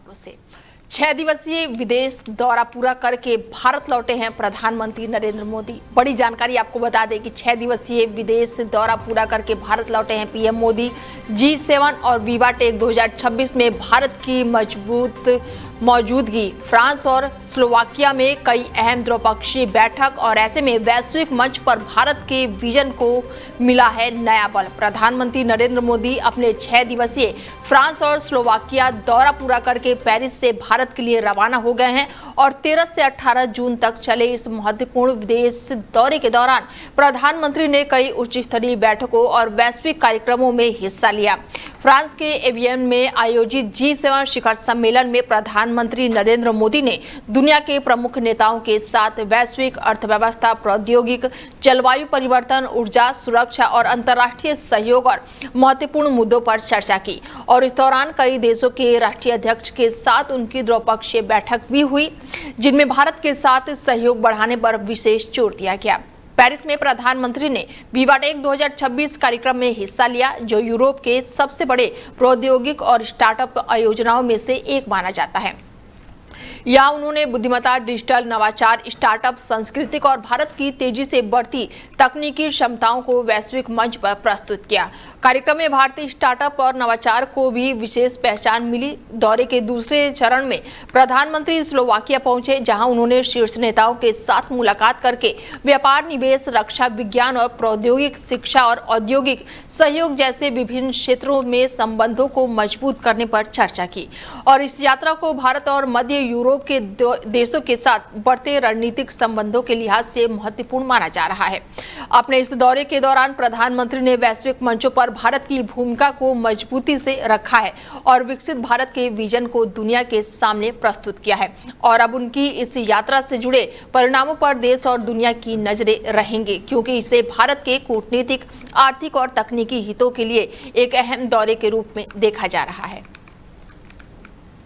खबरों से। 6 दिवसीय विदेश दौरा पूरा करके भारत लौटे हैं प्रधानमंत्री नरेंद्र मोदी। बड़ी जानकारी आपको बता दें कि 6 दिवसीय विदेश दौरा पूरा करके भारत लौटे हैं पीएम मोदी। G7 और विवा टेक 2026 में भारत की मजबूत मौजूदगी, फ्रांस और स्लोवाकिया में कई अहम द्विपक्षीय बैठक और ऐसे में वैश्विक मंच पर भारत के विजन को मिला है नया बल। प्रधानमंत्री नरेंद्र मोदी अपने 6 दिवसीय फ्रांस और स्लोवाकिया दौरा पूरा करके पेरिस से भारत के लिए रवाना हो गए हैं और 13 से 18 जून तक चले इस महत्वपूर्ण विदेश दौरे के दौरान प्रधानमंत्री ने कई उच्च स्तरीय बैठकों और वैश्विक कार्यक्रमों में हिस्सा लिया। फ्रांस के एवियन में आयोजित G7 शिखर सम्मेलन में प्रधानमंत्री नरेंद्र मोदी ने दुनिया के प्रमुख नेताओं के साथ वैश्विक अर्थव्यवस्था, प्रौद्योगिकी, जलवायु परिवर्तन, ऊर्जा सुरक्षा और अंतर्राष्ट्रीय सहयोग और महत्वपूर्ण मुद्दों पर चर्चा की और इस दौरान कई देशों के राष्ट्रीय अध्यक्ष के साथ उनकी द्विपक्षीय बैठक भी हुई, जिनमें भारत के साथ सहयोग बढ़ाने पर विशेष जोर दिया गया। पेरिस में प्रधानमंत्री ने विवा टेक 2026 कार्यक्रम में हिस्सा लिया, जो यूरोप के सबसे बड़े प्रौद्योगिक और स्टार्टअप आयोजनाओं में से एक माना जाता है। यहाँ उन्होंने बुद्धिमत्ता, डिजिटल नवाचार, स्टार्टअप, सांस्कृतिक और भारत की तेजी से बढ़ती तकनीकी क्षमताओं को वैश्विक मंच पर प्रस्तुत किया। कार्यक्रम में भारतीय स्टार्टअप और नवाचार को भी विशेष पहचान मिली। दौरे के दूसरे चरण में प्रधानमंत्री स्लोवाकिया पहुंचे, जहां उन्होंने शीर्ष नेताओं के साथ मुलाकात करके व्यापार, निवेश, रक्षा, विज्ञान और प्रौद्योगिक, शिक्षा और औद्योगिक सहयोग जैसे विभिन्न क्षेत्रों में संबंधों को मजबूत करने पर चर्चा की और इस यात्रा को भारत और मध्य यूरोप के देशों के साथ बढ़ते रणनीतिक संबंधों के लिहाज से महत्वपूर्ण माना जा रहा है। अपने इस दौरे के दौरान प्रधानमंत्री ने वैश्विक मंचों पर भारत की भूमिका को मजबूती से रखा है और विकसित भारत के विजन को दुनिया के सामने प्रस्तुत किया है और अब उनकी इस यात्रा से जुड़े परिणामों पर देश और दुनिया की नजरें रहेंगी, क्योंकि इसे भारत के कूटनीतिक, आर्थिक और तकनीकी हितों के लिए एक अहम दौरे के रूप में देखा जा रहा है।